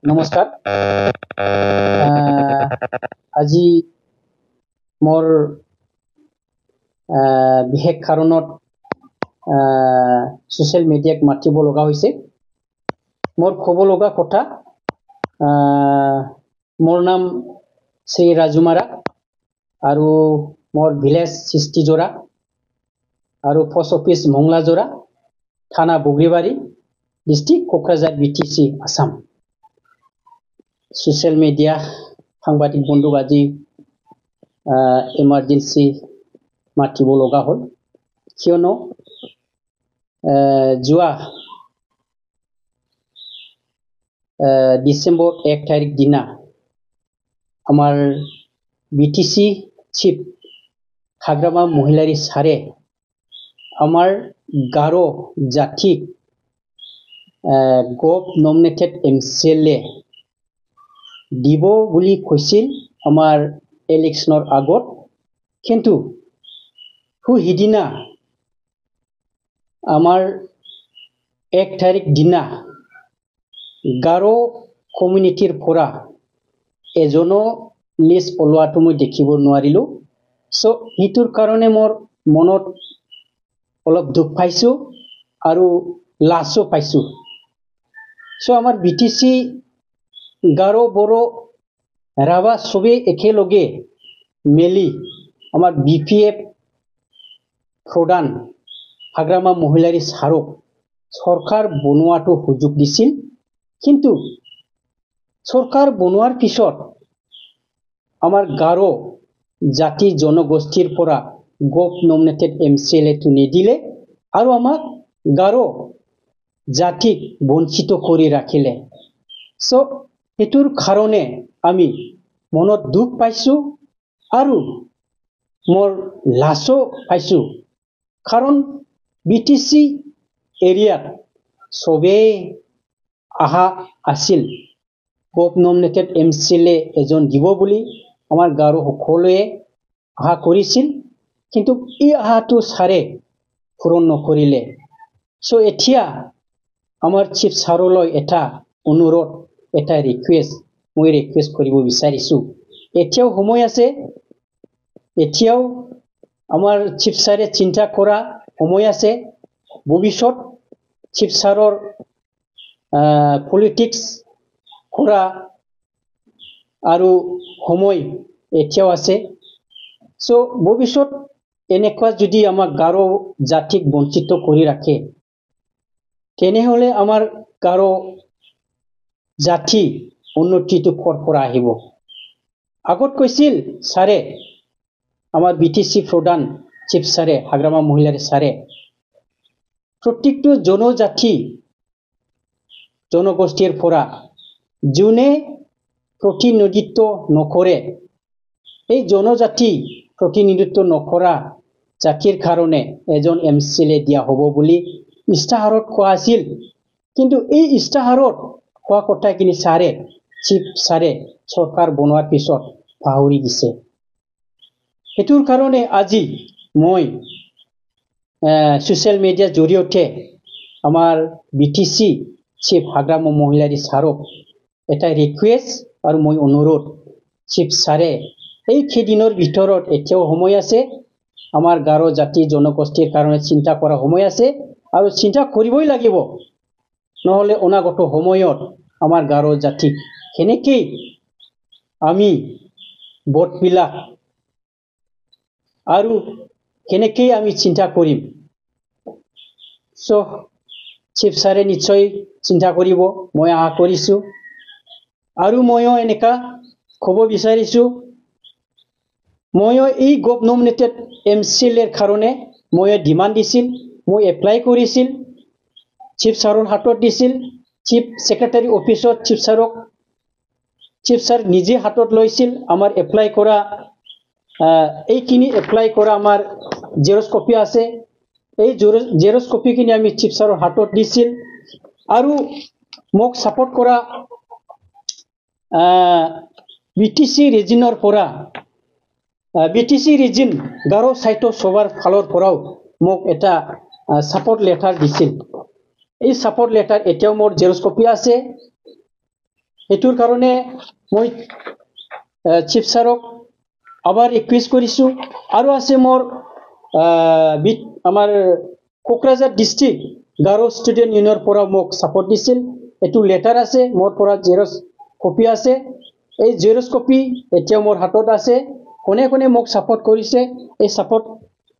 নমস্কাৰ। আজি মোৰ বিশেষ কাৰণত সোশ্যাল মিডিয়াক মাতিব লগা হৈছে। মোৰ ক'ব লগা কথা, মোৰ নাম শ্ৰী ৰাজুমাৰা আৰু মোৰ ভিলেজ সৃষ্টিজোৰা আৰু পোষ্ট অফিচ মংলাজোৰা, থানা Bogoribari, district Kokrajhar BTC Assam. Social media সাংবাদিক বন্ধুক আজি ইমাৰ্জেঞ্চি মাতিব লগা হ'ল, কিয়নো যোৱা ডিচেম্বৰ 1 তাৰিখ দিনা আমাৰ BTC চিফ হাগ্ৰামা মহিলাৰী ছাৰে আমাৰ গাৰো জাতিক গভ নমিনেটেড MCLA দিব বুলি কৈছিল আমাৰ ইলেকশ্যনৰ আগত, কিন্তু সিদিনা আমাৰ 1 তাৰিখ দিনা গাৰো কমিউনিটিৰ পৰা এজনো লিষ্ট ওলোৱাটো মই দেখিব নোৱাৰিলোঁ। চ' সেইটোৰ কাৰণে মোৰ মনত অলপ দুখ পাইছোঁ আৰু লাজো পাইছোঁ। চ' আমাৰ BTC গাৰো বড়ো ৰাভা চবেই একেলগে মিলি আমাৰ BPF প্ৰধান হাগ্ৰামা মহিলাৰী ছাৰক চৰকাৰ বনোৱাটো সুযোগ দিছিল, কিন্তু চৰকাৰ বনোৱাৰ পিছত আমাৰ গাৰো জাতি জনগোষ্ঠীৰ পৰা গভ নমিনেটেড MCLA টো নিদিলে আৰু আমাক গাৰো জাতিক বঞ্চিত কৰি ৰাখিলে। চ' এইটোৰ কাৰণে আমি মনত দুখ পাইছোঁ আৰু মোৰ লাজো পাইছোঁ, কাৰণ BTC এৰিয়াত চবেই আশা আছিল গভ নমিনেটেড MCLA এজন দিব বুলি আমাৰ গাৰো সকলোৱে আশা কৰিছিল, কিন্তু এই আশাটো ছাৰে পূৰণ নকৰিলে। চ' এতিয়া আমাৰ চিফ ছাৰলৈ এটা অনুৰোধ, এটা মই ৰিকুৱেষ্ট কৰিব বিচাৰিছোঁ। এতিয়াও সময় আছে, এতিয়াও আমাৰ চিফ ছাৰে চিন্তা কৰা সময় আছে। ভৱিষ্যত চিফ ছাৰৰ পলিটিক্স কৰা আৰু সময় এতিয়াও আছে। চ' ভৱিষ্যত এনেকুৱা যদি আমাক গাৰো জাতিক বঞ্চিত কৰি ৰাখে, তেনেহ'লে আমাৰ গাৰো জাতি উন্নতিটো ক'ৰ পৰা আহিব? আগত কৈছিল ছাৰে, আমাৰ BTC প্ৰধান চিফ ছাৰে হাগ্ৰামা মহিলাৰী ছাৰে, প্ৰত্যেকটো জনজাতি জনগোষ্ঠীৰ পৰা যোনে প্ৰতিনিধিত্ব নকৰে, এই জনজাতি প্ৰতিনিধিত্ব নকৰা জাতিৰ কাৰণে এজন MCLA দিয়া হ'ব বুলি ইস্তাহাৰত কোৱা আছিল, কিন্তু এই ইস্তাহাৰত কোৱা কথাখিনি চিফ ছাৰে চৰকাৰ বনোৱাৰ পিছত পাহৰি দিছে। সেইটোৰ কাৰণে আজি মই সোশ্যাল মিডিয়াৰ জৰিয়তে আমাৰ BTC চিফ হাগ্ৰামা মহিলাৰী ছাৰক এটা ৰিকুৱেষ্ট আৰু মই অনুৰোধ, চিফ ছাৰে এই কেইদিনৰ ভিতৰত এতিয়াও সময় আছে, আমাৰ গাৰো জাতি জনগোষ্ঠীৰ কাৰণে চিন্তা কৰা সময় আছে আৰু চিন্তা কৰিবই লাগিব, নহ'লে অনাগত সময়ত আমাৰ গাৰো জাতিক কেনেকৈ আমি ভোটবিলাক আৰু কেনেকৈ আমি চিন্তা কৰিম। চ' চিফ ছাৰে নিশ্চয় চিন্তা কৰিব, মই আশা কৰিছোঁ। আৰু ময়ো এনেকা ক'ব বিচাৰিছোঁ, ময়ো এই গভ নমিনেটেড MCLAৰ কাৰণে মই ডিমাণ্ড দিছিল, মই এপ্লাই কৰিছিল, চিফ ছাৰৰ হাতত দিছিল, চিফ ছেক্ৰেটাৰী অফিচত চিফ ছাৰ নিজে হাতত লৈছিল। আমাৰ এপ্লাই কৰা এইখিনি এপ্লাই কৰা আমাৰ জেৰক্স কপি আছে, এই জেৰক্স কপিখিনি আমি চিফ ছাৰৰ হাতত দিছিল আৰু মোক ছাপোৰ্ট কৰা BTC ৰিজনৰ পৰা BTC ৰিজন গাৰো সাহিত্য সভাৰ ফালৰ পৰাও মোক এটা সাপোৰ্ট লেটাৰ দিছিল। এই সাপোৰ্ট লেটাৰ এতিয়াও মোৰ জেৰক্স কপি আছে। সেইটোৰ কাৰণে মই চিফ ছাৰক আবাৰ ৰিকুয়েস্ট কৰিছো। আৰু আছে মোৰ আমাৰ কোকৰাঝাৰ ডিস্ট্ৰিক্ট গাৰো ষ্টুডেণ্ট ইউনিয়নৰ পৰা মোক সাপোৰ্ট দিছিল। এইটো লেটাৰ আছে মোৰ পৰা জেৰক্স কপি আছে। এই জেৰক্স কপি এতিয়া মোৰ হাতত আছে। কোনে কোনে মোক সাপোৰ্ট কৰিছে এই সাপোৰ্ট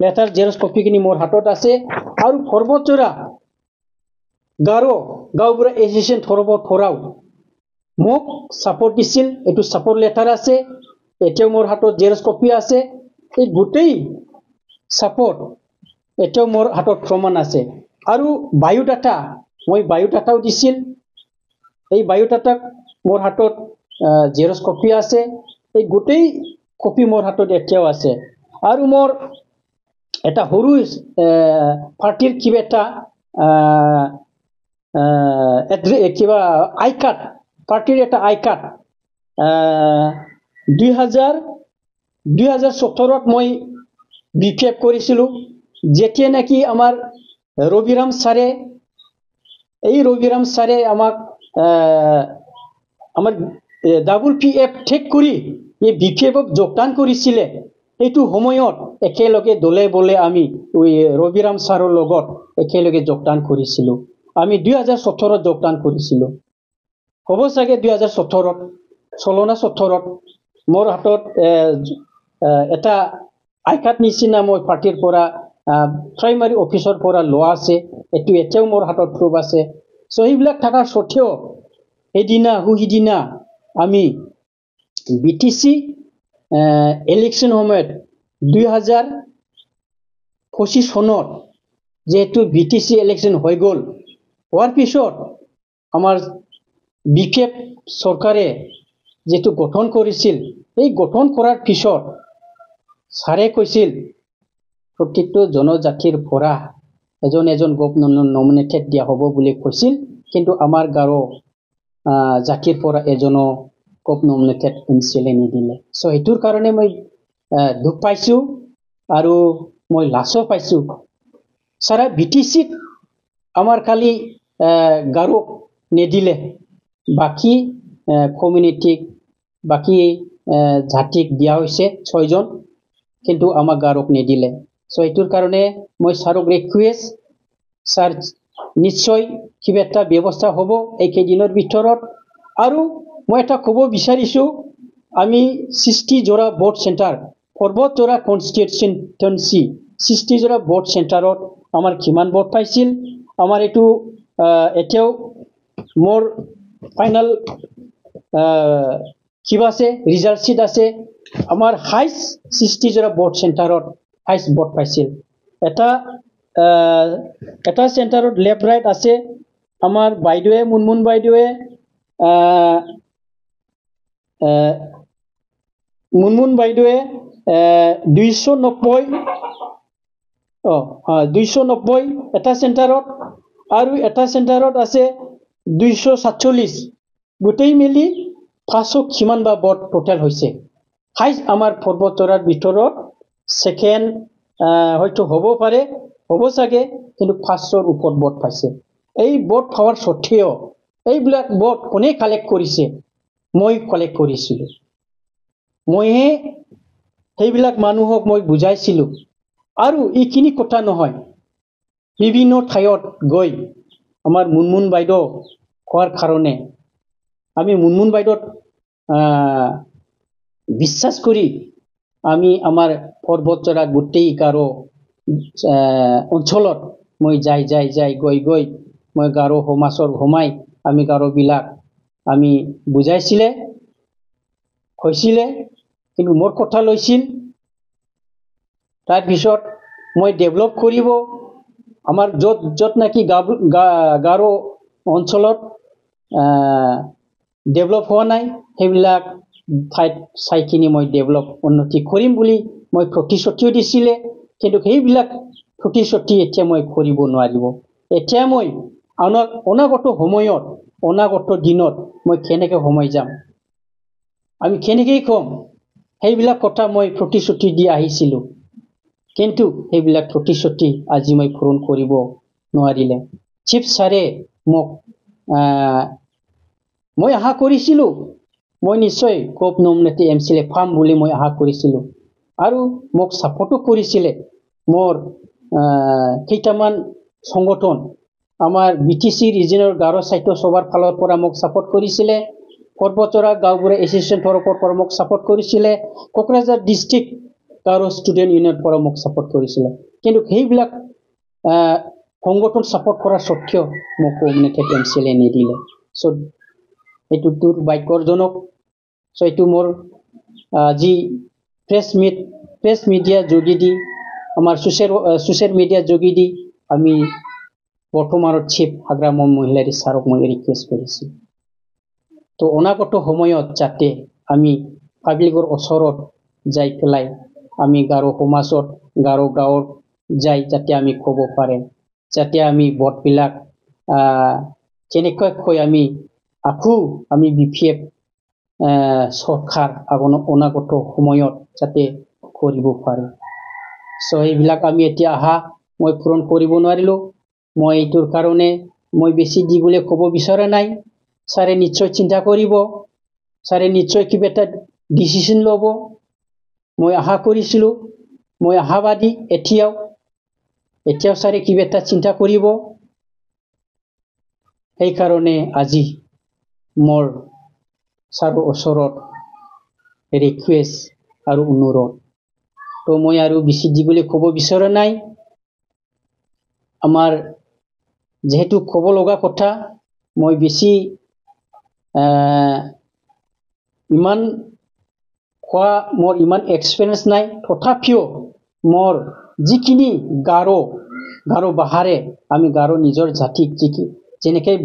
লেটাৰ জেৰক্স কপি কিনি মোৰ হাতত আছে। আৰু পৰ্বতজোৰা গাৰো গাঁওবুঢ়া এছ'চিয়েশ্যন তৰফৰ পৰাও মোক সাপোৰ্ট দিছিল। এইটো সাপোৰ্ট লেটাৰ আছে। এতিয়াও মোৰ হাতত জেৰক্স কপি আছে। এই গোটেই সাপোৰ্ট এতিয়াও মোৰ হাতত প্ৰমাণ আছে। আৰু বায়োডাটা মই বায়োডাটাও দিছিল। এই বায়োডাটাক মোৰ হাতত জেৰক্স কপি আছে। এই গোটেই কপি মোৰ হাতত এতিয়াও আছে। আৰু মোৰ এটা সৰু পাৰ্টিৰ কিবা এটা কিবা আই কাৰ্ড পাৰ্টিৰ এটা আই কাৰ্ড 2017 মই বিপিএফ কৰিছিলো। যেতিয়া নাকি আমাৰ ৰবিৰাম ছাৰে আমাক আমাৰ WPF ঠিক কৰি এই বিপিএফক যোগদান কৰিছিলে। এইটো সময়ত একেলগে দলে বলে আমি ৰবিৰাম ছাৰৰ লগত একেলগে যোগদান কৰিছিলো। আমি 2017 যোগদান কৰিছিলো। হ'ব চাগে 2017 চলনা 17 মোৰ হাতত এটা আই কাৰ্ড নিচিনা মই পাৰ্টিৰ পৰা প্ৰাইমাৰী অফিচৰ পৰা লোৱা আছে। এইটো এতিয়াও মোৰ হাতত প্ৰুফ আছে। চ' সেইবিলাক থকাৰ স্বত্বেও সিদিনা আমি BTC ইলেকশ্যন সময়ত 2025 চনত যেহেতু BTC ইলেকশ্যন হৈ গ'ল, হোৱাৰ পিছত আমাৰ বিপিএফ চৰকাৰে যেটো গঠন কৰিছিল, এই গঠন কৰাৰ পিছত ছাৰে কৈছিল প্ৰত্যেকটো জনজাতিৰ পৰা এজন গভৰ্ণৰ নমিনেটেড দিয়া হ'ব বুলি কৈছিল। কিন্তু আমাৰ গাৰো জাতিৰ পৰা এজনো গভ নমিনেটেড MCLA নিদিলে। চ' সেইটোৰ কাৰণে মই দুখ পাইছো আৰু মই লাজো পাইছো। ছাৰা BTCত আমাৰ খালি গাৰোক নিদিলে, বাকী কমিউনিটিক বাকী জাতিক দিয়া হৈছে 6 জন, কিন্তু আমাক গাৰোক নিদিলে। চ' এইটোৰ কাৰণে মই ছাৰক ৰিকুৱেষ্ট, ছাৰ নিশ্চয় কিবা এটা ব্যৱস্থা হ'ব এইকেইদিনৰ ভিতৰত। আৰু মই এটা ক'ব বিচাৰিছো, আমি 60 জোৰা ভোট চেণ্টাৰ পৰ্বতজোৰা কনষ্টিটুৱেঞ্চি 60 জোৰা ভোট চেণ্টাৰত আমাৰ কিমান ভোট পাইছিল, আমাৰ এইটো এতিয়াও মোৰ ফাইনেল কিবা আছে ৰিজাল্ট চিট আছে। আমাৰ হাইষ্ট 60 জোৰা ভোট চেণ্টাৰত হাইষ্ট ভোট পাইছিল। এটা চেণ্টাৰত লেফ্ট ৰাইট আছে। আমাৰ বাইদেৱে মুনমুন বাইদেৱে 290 এটা চেণ্টাৰত, আৰু এটা চেণ্টাৰত আছে 247। গোটেই মিলি 500 কিমান বা ভোট টোটেল হৈছে। হাইষ্ট আমাৰ পৰ্বতজোৰাৰ ভিতৰত ছেকেণ্ড হয়তো হ'ব পাৰে, হ'ব চাগে, কিন্তু 500ৰ ওপৰত ভোট পাইছে। এই ভোট পাৱাৰ স্বত্বেও এইবিলাক ভোট কোনে কালেক্ট কৰিছে? মই কালেক্ট কৰিছিলো। মইহে সেইবিলাক মানুহক মই বুজাইছিলো। আৰু এইখিনি কথা নহয়, বিভিন্ন ঠাইত গৈ আমাৰ মুনমুন বাইদেউ কোৱাৰ কাৰণে আমি মুনমুন বাইদেউক বিশ্বাস কৰি আমি আমাৰ পৰ্বতজোৰা গোটেই গাৰো অঞ্চলত মই যাই গৈ মই গাৰো সমাজৰ সোমাই আমি গাৰোবিলাক আমি বুজাইছিলে হৈছিলে, কিন্তু মোৰ কথা লৈছিল। তাৰপিছত মই ডেভেলপ কৰিব আমাৰ য'ত নাকি গাৰো অঞ্চলত ডেভেলপ হোৱা নাই, সেইবিলাক ঠাইত চাইকিনি মই ডেভেলপ উন্নতি কৰিম বুলি মই প্ৰতিশ্ৰুতিও দিছিলে। কিন্তু সেইবিলাক প্ৰতিশ্ৰুতি এতিয়া মই কৰিব নোৱাৰিব। এতিয়া মই অনাগত সময়ত অনাগত দিনত মই কেনেকৈ সময় যাম, আমি কেনেকৈ কম? সেইবিলাক কথা মই প্ৰতিশ্ৰুতি দি আহিছিলো, কিন্তু সেইবিলাক প্ৰতিশ্ৰুতি আজি মই পূৰণ কৰিব নোৱাৰিলে। চিফ ছাৰে মোক মই আশা কৰিছিলোঁ মই নিশ্চয় গভ নমিনেটেড MCLA পাম বুলি মই আশা কৰিছিলোঁ আৰু মোক ছাপোৰ্টো কৰিছিলে মোৰ কেইটামান সংগঠন আমাৰ BTC ৰিজনৰ গাৰো সাহিত্য সভাৰ ফালৰ পৰা মোক ছাপোৰ্ট কৰিছিলে পৰ্বতৰা গাঁওবুঢ়া এছ'চিয়েশ্যন তৰফৰ পৰা মোক ছাপোৰ্ট কৰিছিলে কোকৰাঝাৰ ডিষ্ট্ৰিক্ট গাৰো ষ্টুডেণ্ট ইউনিয়নৰ পৰা মোক ছাপোৰ্ট কৰিছিলে কিন্তু সেইবিলাক সংগঠন ছাপোৰ্ট কৰাৰ স্বত্তেও মোক নমিনেটেড MCLA নিদিলে চ' এইটো দুৰ্ভাগ্যজনক চ' এইটো মোৰ যি প্ৰেছ মিডিয়া যোগেদি আমাৰ ছ'চিয়েল মিডিয়া যোগেদি আমি বৰ্তমানৰ চিফ হাগ্ৰাম মহিলাৰী ছাৰক মই ৰিকুৱেষ্ট কৰিছোঁ তো অনাগত সময়ত যাতে আমি পাব্লিকৰ ওচৰত যাই পেলাই আমি গাৰো সমাজত গাৰো গাঁৱত যাই যাতে আমি ক'ব পাৰে যাতে আমি ভোটবিলাক কেনেকৈ আমি আকৌ আমি BPF চৰকাৰ অনাগত সময়ত যাতে কৰিব পাৰে চ' এইবিলাক আমি এতিয়া আহা মই পূৰণ কৰিব নোৱাৰিলোঁ মই এইটোৰ কাৰণে মই বেছি দিবলৈ ক'ব বিচৰা নাই ছাৰে নিশ্চয় চিন্তা কৰিব ছাৰে নিশ্চয় কিবা এটা ডিচিশ্যন ল'ব মই আশা কৰিছিলোঁ মই আশাবাদী এতিয়াও ছাৰে কিবা এটা চিন্তা কৰিব সেইকাৰণে আজি মোৰ ছাৰৰ ওচৰত ৰিকুৱেষ্ট আৰু অনুৰোধ তো মই আৰু বেছি দিবলৈ ক'ব বিচৰা নাই আমাৰ যেহেতু ক'ব লগা কথা মই বেছি ইমান কোৱা মোৰ ইমান এক্সপিৰিয়েঞ্চ নাই তথাপিও মোৰ যিখিনি গাৰো বাহাৰে আমি গাৰো নিজৰ জাতিক যেনেকৈ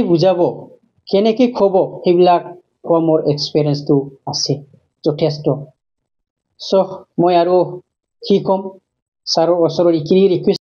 বুজাব কেনেকৈ ক'ব সেইবিলাক কোৱা মোৰ এক্সপিৰিয়েঞ্চটো আছে যথেষ্ট চ' মই আৰু কি ক'ম ছাৰৰ ওচৰত এইখিনি ৰিকুৱেষ্ট